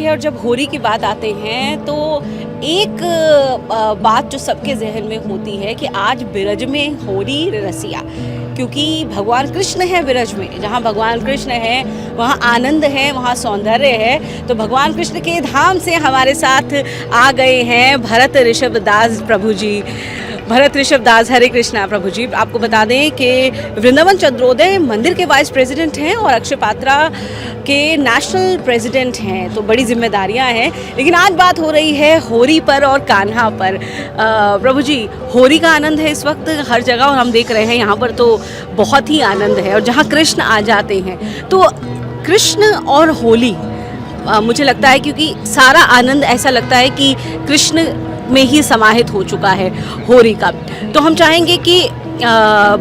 है और जब होली की बात आते हैं तो एक बात जो सबके जहन में होती है कि आज बिरज में होली रसिया, क्योंकि भगवान कृष्ण है बिरज में। जहाँ भगवान कृष्ण है वहाँ आनंद है, वहाँ सौंदर्य है। तो भगवान कृष्ण के धाम से हमारे साथ आ गए हैं भरत ऋषभ दास प्रभु जी। भरत ऋषभ दास, हरे कृष्णा प्रभु जी। आपको बता दें कि वृंदावन चंद्रोदय मंदिर के वाइस प्रेसिडेंट हैं और अक्षय पात्रा के नेशनल प्रेसिडेंट हैं, तो बड़ी जिम्मेदारियां हैं। लेकिन आज बात हो रही है होरी पर और कान्हा पर। प्रभु जी, होरी का आनंद है इस वक्त हर जगह और हम देख रहे हैं यहाँ पर तो बहुत ही आनंद है। और जहाँ कृष्ण आ जाते हैं तो कृष्ण और होली मुझे लगता है, क्योंकि सारा आनंद ऐसा लगता है कि कृष्ण में ही समाहित हो चुका है होली का। तो हम चाहेंगे कि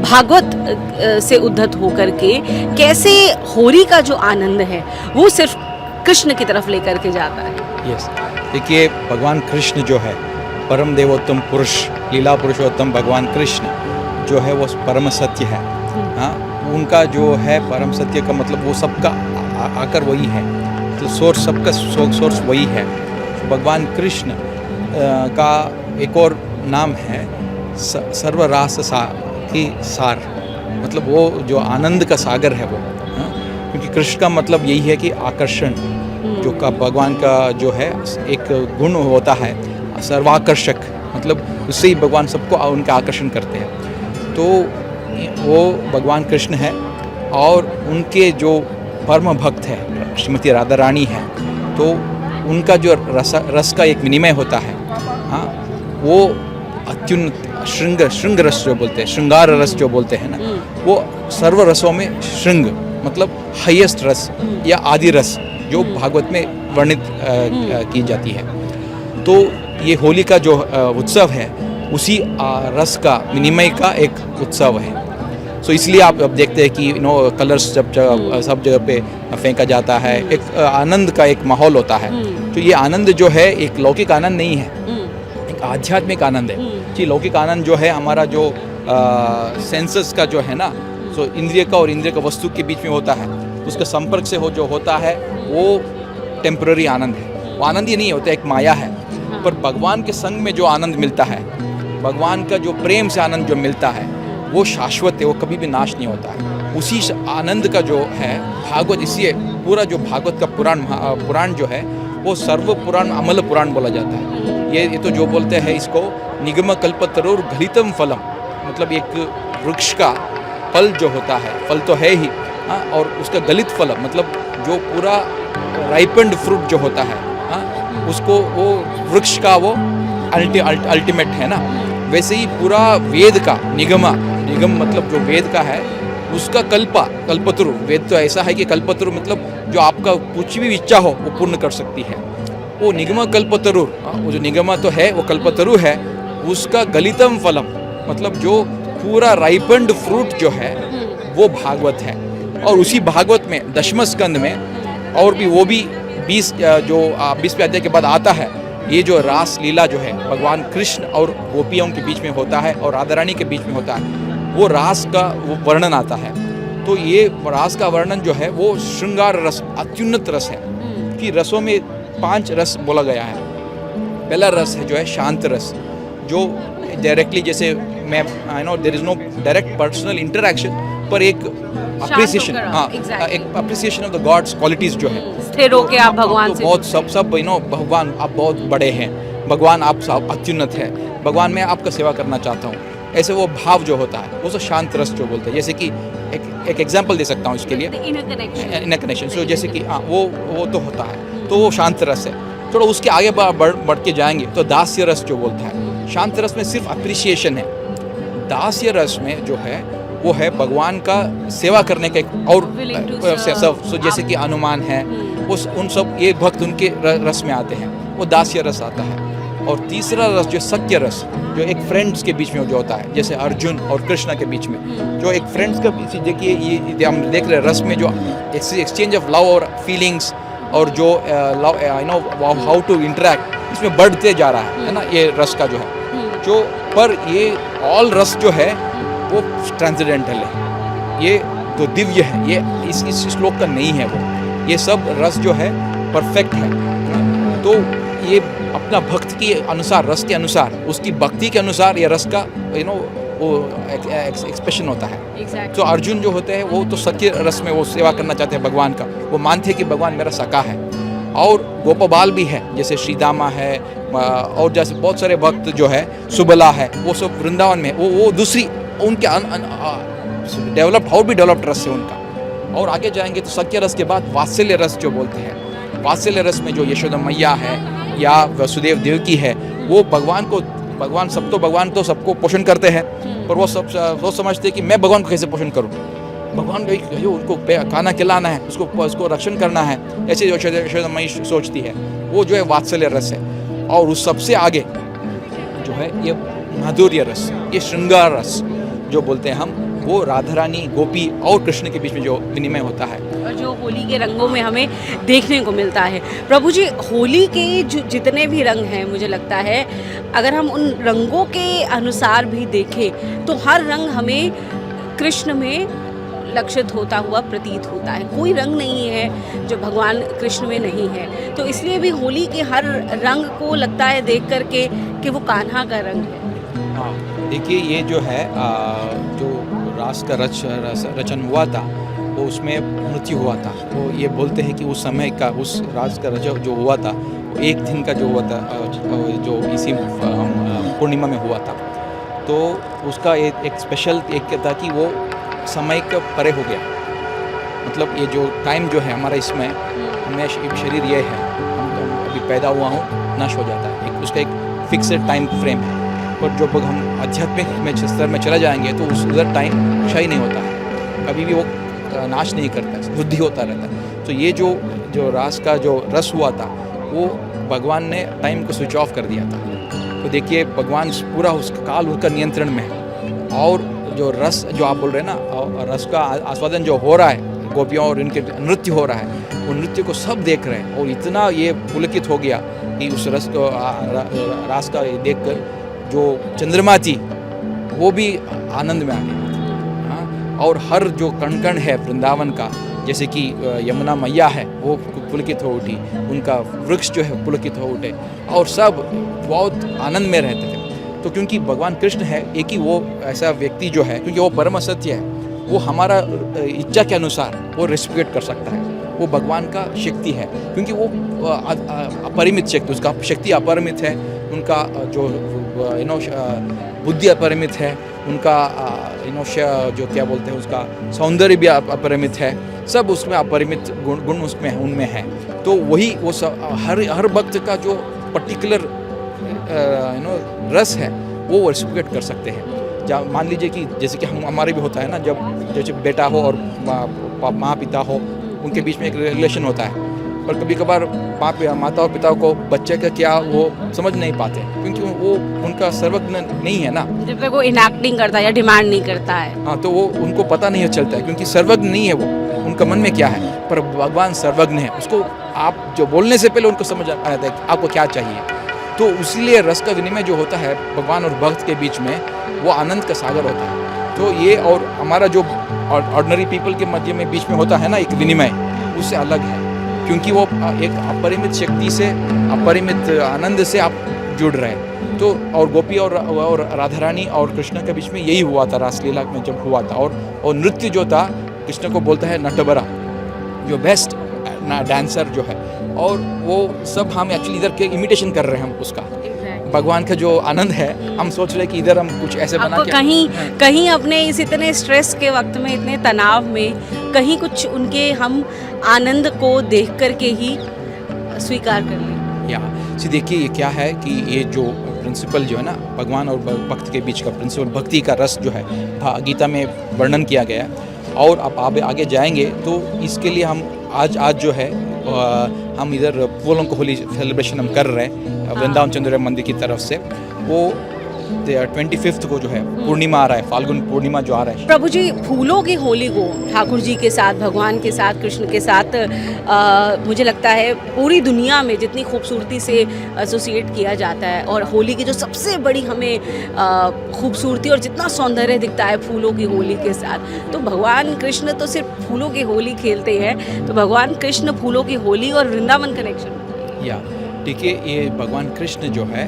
भागवत से उद्धत होकर के कैसे होली का जो आनंद है वो सिर्फ कृष्ण की तरफ लेकर के जाता है। यस, देखिए भगवान कृष्ण जो है परम देवोत्तम पुरुष, लीला पुरुषोत्तम भगवान कृष्ण जो है वो परम सत्य है। हाँ, उनका जो है परम सत्य का मतलब वो सबका आकर वही है, तो सोर्स, सबका सोर्स वही है। भगवान कृष्ण का एक और नाम है सर्वरास सार, मतलब वो जो आनंद का सागर है वो। क्योंकि कृष्ण का मतलब यही है कि आकर्षण, जो का भगवान का जो है एक गुण होता है सर्वाकर्षक, मतलब उससे ही भगवान सबको उनका आकर्षण करते हैं। तो वो भगवान कृष्ण है और उनके जो परम भक्त है श्रीमती राधा रानी है, तो उनका जो रस का एक विनिमय होता है। हाँ, वो अत्युन्नत श्रृंग रस जो बोलते हैं, श्रृंगार रस जो बोलते हैं ना, वो सर्व रसों में श्रृंग मतलब हाईएस्ट रस या आदि रस जो भागवत में वर्णित की जाती है। तो ये होली का जो उत्सव है उसी रस का विनिमय का एक उत्सव है। सो इसलिए आप अब देखते हैं कि कलर्स जब सब जगह पे फेंका जाता है, एक आनंद का एक माहौल होता है। तो ये आनंद जो है एक लौकिक आनंद नहीं है, एक आध्यात्मिक आनंद है। जी, लौकिक आनंद जो है हमारा जो सेंसस का जो है ना, सो इंद्रिय का और इंद्रिय का वस्तु के बीच में होता है, उसके संपर्क से जो होता है वो टेम्पररी आनंद है। वो आनंद ही नहीं होता, एक माया है। पर भगवान के संग में जो आनंद मिलता है, भगवान का जो प्रेम से आनंद जो मिलता है वो शाश्वत है, वो कभी भी नाश नहीं होता है। उसी आनंद का जो है भागवत, इसलिए पूरा जो भागवत का पुराण जो है वो सर्व पुराण अमल पुराण बोला जाता है। ये तो जो बोलते हैं इसको निगम कल्पतरुर घलितम फलम, मतलब एक वृक्ष का फल जो होता है, फल तो है ही, हाँ, और उसका गलित फल मतलब जो पूरा राइपेंड फ्रूट जो होता है, हाँ, उसको वो वृक्ष का वो अल्टीमेट है ना। वैसे ही पूरा वेद का निगम मतलब जो वेद का है उसका कल्पतरु, वेद तो ऐसा है कि कल्पतरु मतलब जो आपका कुछ भी इच्छा हो वो पूर्ण कर सकती है। वो निगम कल्पतरु, वो जो निगम तो है वो कल्पतरु है, उसका गलितम फलम मतलब जो पूरा राइपेंड फ्रूट जो है वो भागवत है। और उसी भागवत में दशम स्कंद में और भी वो भी 20वें अध्याय के बाद आता है, ये जो रास लीला जो है भगवान कृष्ण और गोपियों के बीच में होता है और राधा रानी के बीच में होता है, वो रास का वो वर्णन आता है। तो ये रास का वर्णन जो है वो श्रृंगार रस, अत्युन्नत रस है। कि रसों में 5 रस बोला गया है। पहला रस है जो है शांत रस, जो डायरेक्टली जैसे मैं there is no direct personal interaction, पर एक अप्रिसिएशन, हाँ, एक appreciation of the god's qualities जो है, स्थिर होके आप भगवान से बहुत सब भगवान आप बहुत बड़े हैं, भगवान आप सब अत्युन्नत है, भगवान मैं आपका सेवा करना चाहता हूँ, ऐसे वो भाव जो होता है वो शांत रस जो बोलते हैं। जैसे कि एक एग्जांपल दे सकता हूँ इसके लिए, इन कनेक्शन। सो जैसे कि हाँ, वो तो होता है, तो वो शांत रस है। थोड़ा उसके आगे बढ़ के जाएंगे तो दास्य रस जो बोलता है। शांत रस में सिर्फ अप्रिसिएशन है, दास्य रस में जो है वो है भगवान का सेवा करने का एक और सब। सो जैसे कि हनुमान है, उन सब एक भक्त उनके रस में आते हैं, वो दास्य रस आता है। और तीसरा रस जो सत्य रस, जो एक फ्रेंड्स के बीच में जो होता है, जैसे अर्जुन और कृष्ण के बीच में जो एक फ्रेंड्स का बीच, देखिए ये हम देख रहे हैं रस में जो एक्सचेंज ऑफ लव और फीलिंग्स और जो हाउ टू इंटरैक्ट, इसमें बढ़ते जा रहा है ना, ये रस का जो है जो। पर ये ऑल रस जो है वो ट्रांसेंडेंटल है, ये तो दिव्य है, ये इस श्लोक का नहीं है। वो ये सब रस जो है परफेक्ट है, तो ये अपना भक्त के अनुसार, रस के अनुसार, उसकी भक्ति के अनुसार ये रस का वो एक्सप्रेशन होता है। Exactly. तो अर्जुन जो होते हैं वो तो सत्य रस में वो सेवा करना चाहते हैं भगवान का, वो मानते हैं कि भगवान मेरा सखा है। और गोपबाल भी है, जैसे श्रीदामा है, और जैसे बहुत सारे भक्त जो है, सुबला है, वो सब वृंदावन में वो दूसरी उनके डेवलप्ड और भी डेवलप्ड रस है उनका। और आगे जाएंगे तो सत्य रस के बाद वात्सल्य रस जो बोलते हैं, वात्सल्य रस में जो यशोदा मैया है या वसुदेव देवकी है, वो भगवान तो सबको पोषण करते हैं, पर वो सब समझते हैं कि मैं भगवान को कैसे पोषण करूं, भगवान जो उनको खाना खिलाना है, उसको रक्षण करना है, ऐसे यशोदा मैया सोचती है। वो जो है वात्सल्य रस है। और उस सबसे आगे जो है ये माधुर्य रस, ये श्रृंगार रस जो बोलते हैं हम, वो राधा रानी, गोपी और कृष्ण के बीच में जो विनिमय होता है, और जो होली के रंगों में हमें देखने को मिलता है। प्रभु जी, होली के जो जितने भी रंग हैं, मुझे लगता है अगर हम उन रंगों के अनुसार भी देखें तो हर रंग हमें कृष्ण में लक्षित होता हुआ प्रतीत होता है। कोई रंग नहीं है जो भगवान कृष्ण में नहीं है। तो इसलिए भी होली के हर रंग को लगता है देख करके कि वो कान्हा का रंग है। हाँ, देखिए ये जो है जो रास का रचन हुआ था, वो उसमें मृत्यु हुआ था। तो ये बोलते हैं कि उस समय का, उस रास का रचन जो हुआ था, वो एक दिन का जो हुआ था, जो इसी पूर्णिमा में हुआ था। तो उसका एक स्पेशल एक था कि वो समय का परे हो गया। मतलब ये जो टाइम जो है हमारा, इसमें हमें शरीर ये है, अभी पैदा हुआ हूँ, नष्ट हो जाता है, उसका एक फिक्स्ड टाइम फ्रेम है। पर जब हम आध्यात्मिक में स्तर में चला जाएंगे तो उस उधर टाइम क्षय नहीं होता है, कभी भी वो नाश नहीं करता है, वृद्धि होता रहता है। तो ये जो रास का जो रस हुआ था, वो भगवान ने टाइम को स्विच ऑफ कर दिया था। तो देखिए भगवान पूरा उसका काल उसका नियंत्रण में है। और जो रस जो आप बोल रहे हैं ना, रस का आस्वादन जो हो रहा है, गोपियों और इनके नृत्य हो रहा है, वो नृत्य को सब देख रहे हैं। और इतना ये पुलकित हो गया कि उस रस को रास का देख कर जो चंद्रमा थी वो भी आनंद में आ गई। हाँ, और हर जो कण कण है वृंदावन का, जैसे कि यमुना मैया है, वो पुलकित हो उठी, उनका वृक्ष जो है पुलकित हो उठे, और सब बहुत आनंद में रहते थे। तो क्योंकि भगवान कृष्ण है, एक ही वो ऐसा व्यक्ति जो है, क्योंकि वो परम सत्य है, वो हमारा इच्छा के अनुसार वो रेस्पिरेट कर सकता है। वो भगवान का शक्ति है, क्योंकि वो अपरिमित शक्ति, उसका शक्ति अपरिमित है, उनका जो बुद्धि अपरिमित है, उनका जो क्या बोलते हैं, उसका सौंदर्य भी अपरिमित है, सब उसमें अपरिमित गुण उसमें उनमें है। तो वही वो हर भक्त का जो पर्टिकुलर रस है वो रेस्पिरेट कर सकते हैं। मान लीजिए कि जैसे कि हमारे भी होता है ना, जब जैसे बेटा हो और माँ पिता हो, उनके बीच में एक रिलेशन होता है, पर कभी कभार माता और पिता को बच्चे का क्या वो समझ नहीं पाते, क्योंकि वो उनका सर्वज्ञ नहीं है ना, जब तक वो इनैक्ट नहीं करता या डिमांड नहीं करता है। हाँ, तो वो उनको पता नहीं चलता है, क्योंकि सर्वज्ञ नहीं है वो, उनका मन में क्या है। पर भगवान सर्वज्ञ है, उसको आप जो बोलने से पहले उनको समझ आता है कि आपको क्या चाहिए। तो इसीलिए रस का विनिमय जो होता है भगवान और भक्त के बीच में, वो आनंद का सागर होता है। तो ये और हमारा जो ऑर्डिनरी पीपल के मध्य में बीच में होता है ना एक विनिमय, उससे अलग है, क्योंकि वो एक अपरिमित शक्ति से, अपरिमित आनंद से आप जुड़ रहे हैं। तो और गोपी और राधा रानी और कृष्ण के बीच में यही हुआ था रासलीला में जब हुआ था। और नृत्य जो था, कृष्ण को बोलता है नटबरा, जो बेस्ट डांसर जो है, और वो सब हम एक्चुअली इधर के इमिटेशन कर रहे हैं हम उसका। भगवान का जो आनंद है, हम सोच रहे हैं कि इधर हम कुछ ऐसे बना के कहीं अपने इस इतने स्ट्रेस के वक्त में, इतने तनाव में, कहीं कुछ उनके हम आनंद को देख करके ही स्वीकार कर लें। या देखिए ये क्या है कि ये जो प्रिंसिपल जो है ना भगवान और भक्त के बीच का प्रिंसिपल, भक्ति का रस जो है गीता में वर्णन किया गया है। और अब आगे जाएंगे तो इसके लिए हम आज जो है हम इधर फूलों को होली सेलिब्रेशन हम कर रहे हैं वृंदावन चंद्र मंदिर की तरफ से। वो 25 को जो है पूर्णिमा आ रहा है, फाल्गुन पूर्णिमा जो आ रहा है। प्रभु जी, फूलों की होली को ठाकुर जी के साथ, भगवान के साथ, कृष्ण के साथ मुझे लगता है पूरी दुनिया में जितनी खूबसूरती से एसोसिएट किया जाता है, और होली की जो सबसे बड़ी हमें खूबसूरती और जितना सौंदर्य दिखता है फूलों की होली के साथ, तो भगवान कृष्ण तो सिर्फ फूलों की होली खेलते हैं, तो भगवान कृष्ण फूलों की होली और वृंदावन कनेक्शन। या ठीक है, ये भगवान कृष्ण जो है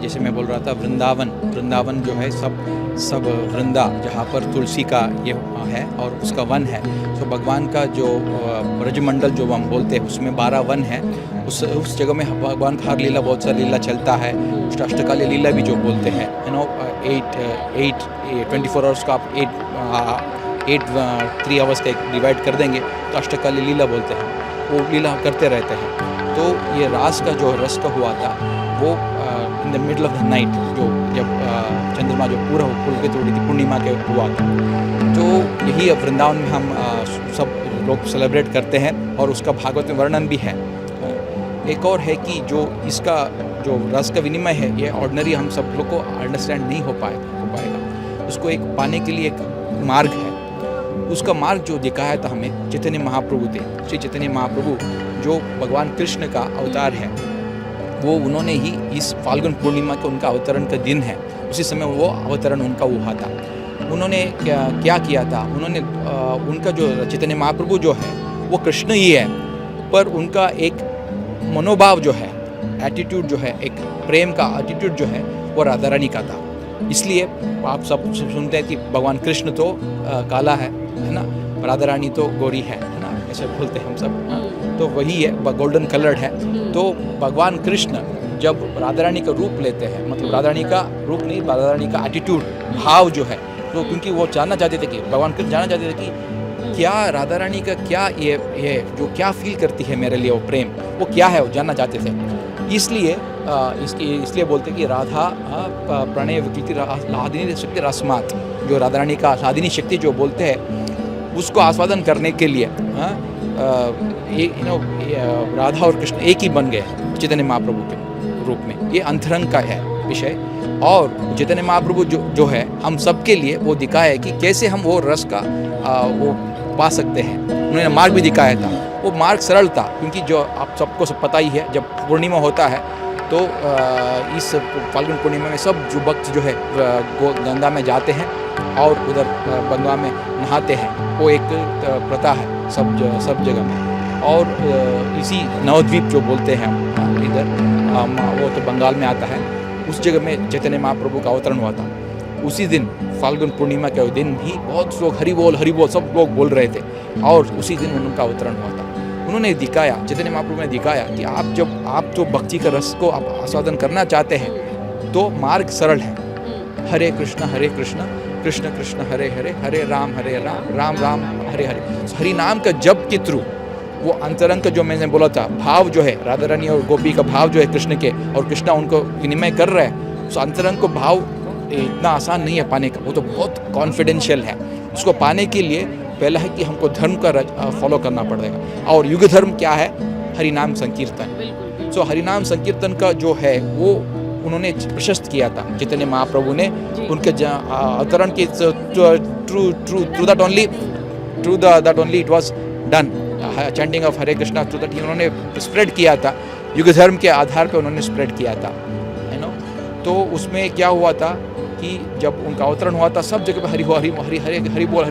जैसे मैं बोल रहा था वृंदावन जो है सब वृंदा जहाँ पर तुलसी का ये है और उसका वन है। तो भगवान का जो ब्रजमंडल जो हम बोलते हैं उसमें 12 वन है। उस जगह में भगवान का हर लीला, बहुत सारी लीला चलता है। अष्टकालीन लीला भी जो बोलते हैं 24 आवर्स का आप 3 आवर्स का एक डिवाइड कर देंगे तो अष्टकालीन लीला बोलते हैं। वो लीला करते रहते हैं। तो ये रास का जो रस का हुआ था वो in the middle of the night, जो जब चंद्रमा जो पूरा फूल के थोड़ी थी पूर्णिमा के हुआ था। तो यही वृंदावन में हम सब लोग सेलिब्रेट करते हैं और उसका भागवत में वर्णन भी है। एक और है कि जो इसका जो रस का विनिमय है ये ऑर्डिनरी हम सब लोग को अंडरस्टैंड नहीं हो पाएगा। उसको एक पाने के लिए एक मार्ग है। उसका मार्ग जो दिखाया था हमें चैतन्य महाप्रभु थे। श्री चैतन्य महाप्रभु जो भगवान कृष्ण का अवतार है, वो उन्होंने ही इस फाल्गुन पूर्णिमा के उनका अवतरण का दिन है, उसी समय वो अवतरण उनका हुआ था। उन्होंने क्या किया था, उन्होंने उनका जो चैतन्य महाप्रभु जो है वो कृष्ण ही है, पर उनका एक मनोभाव जो है, एटीट्यूड जो है, एक प्रेम का एटीट्यूड जो है वो राधा रानी का था। इसलिए आप सब सुनते हैं कि भगवान कृष्ण तो काला है ना, राधा रानी तो गोरी है ना, ऐसे बोलते हैं हम सब। तो वही है, गोल्डन कलर्ड है। तो भगवान कृष्ण जब राधा रानी का रूप लेते हैं, मतलब राधा रानी का रूप नहीं, राधा रानी का एटीट्यूड, भाव जो है, तो क्योंकि वो जानना चाहते थे कि भगवान कृष्ण जानना चाहते थे कि क्या राधा रानी का क्या ये जो क्या फील करती है मेरे लिए, वो प्रेम वो क्या है, वो जानना चाहते थे। इसलिए बोलते कि राधा प्रणय विकृति लादिनी शक्ति रसमात, जो राधा रानी का लादिनी शक्ति जो बोलते हैं उसको आस्वादन करने के लिए राधा और कृष्ण एक ही बन गए चैतन्य महाप्रभु के रूप में। ये अंतरंग का है विषय। और चैतन्य महाप्रभु जो है हम सब के लिए वो दिखाया है कि कैसे हम वो रस का वो पा सकते हैं। उन्होंने मार्ग भी दिखाया था। वो मार्ग सरल था, क्योंकि जो आप सबको सब पता ही है, जब पूर्णिमा होता है तो इस फाल्गुन पूर्णिमा में सब जो भक्त जो है गंगा में जाते हैं और उधर गंगा में नहाते हैं। वो एक प्रथा है सब जगह में। और इसी नवद्वीप जो बोलते हैं हम इधर, वो तो बंगाल में आता है, उस जगह में चैतन्य महाप्रभु का अवतरण हुआ था। उसी दिन फाल्गुन पूर्णिमा के दिन भी बहुत लोग हरि बोल सब लोग बोल रहे थे, और उसी दिन उनका अवतरण हुआ था। उन्होंने दिखाया, चैतन्य महाप्रभु ने दिखाया कि आप जो भक्ति का रस को आप आस्वादन करना चाहते हैं तो मार्ग सरल है। हरे कृष्ण कृष्ण कृष्ण हरे हरे, हरे राम राम राम हरे हरे। हरि नाम का जप के थ्रू वो अंतरंग का जो मैंने बोला था भाव जो है, राधा रानी और गोपी का भाव जो है कृष्ण के, और कृष्णा उनको विनिमय कर रहे हैं, उस अंतरंग को भाव इतना आसान नहीं है पाने का। वो तो बहुत कॉन्फिडेंशियल है। उसको पाने के लिए पहला है कि हमको धर्म का फॉलो करना पड़ेगा। और युग धर्म क्या है? हरिनाम संकीर्तन। सो हरिनाम संकीर्तन का जो है वो उन्होंने प्रशस्त किया था चैतन्य महाप्रभु ने उनके अवतरण के through that only it was done. Chanting of Hare Krishna through that उन्होंने स्प्रेड किया था, युग धर्म के आधार पे उन्होंने स्प्रेड किया था, है ना। तो उसमें क्या हुआ था कि जब उनका अवतरण हुआ था सब जगह पे हरि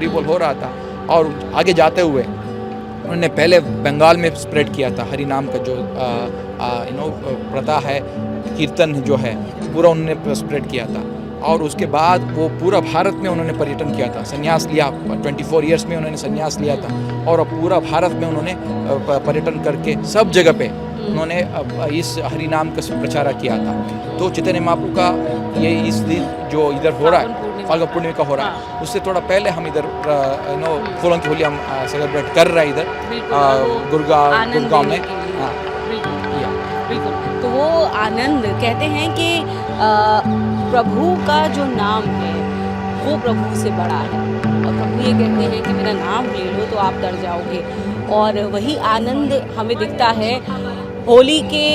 बोल हो रहा था। और आगे जाते हुए उन्होंने पहले बंगाल में स्प्रेड किया था हरि नाम का जो प्रथा है, कीर्तन जो है पूरा उन्होंने स्प्रेड किया था। और उसके बाद वो पूरा भारत में उन्होंने पर्यटन किया था, संन्यास लिया। 24 ईयर्स में उन्होंने संन्यास लिया था और पूरा भारत में उन्होंने पर्यटन करके सब जगह पे उन्होंने इस हरि नाम का प्रचार किया था। तो चैतन्य महाप्रभु का ये इस दिन जो इधर हो रहा है फाल्गुन पूर्णिमा का हो रहा है, उससे थोड़ा पहले हम इधर फूलों की होली हम सेलिब्रेट कर रहे हैं इधर गुड़गांव में। हाँ बिल्कुल। तो वो आनंद कहते हैं कि प्रभु का जो नाम है वो प्रभु से बड़ा है, और प्रभु ये कहते हैं कि मेरा नाम ले लो तो आप डर जाओगे। और वही आनंद हमें दिखता है होली के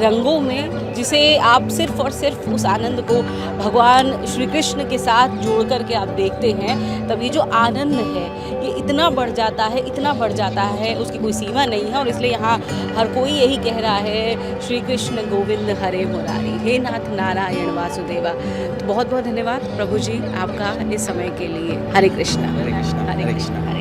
रंगों में, जिसे आप सिर्फ और सिर्फ उस आनंद को भगवान श्री कृष्ण के साथ जोड़ करके आप देखते हैं, तब ये जो आनंद है ये इतना बढ़ जाता है, उसकी कोई सीमा नहीं है। और इसलिए यहाँ हर कोई यही कह रहा है श्री कृष्ण गोविंद हरे मुरारी, हे नाथ नारायण वासुदेवा। तो बहुत बहुत धन्यवाद प्रभु जी आपका इस समय के लिए। हरे कृष्णा। हरे कृष्णा।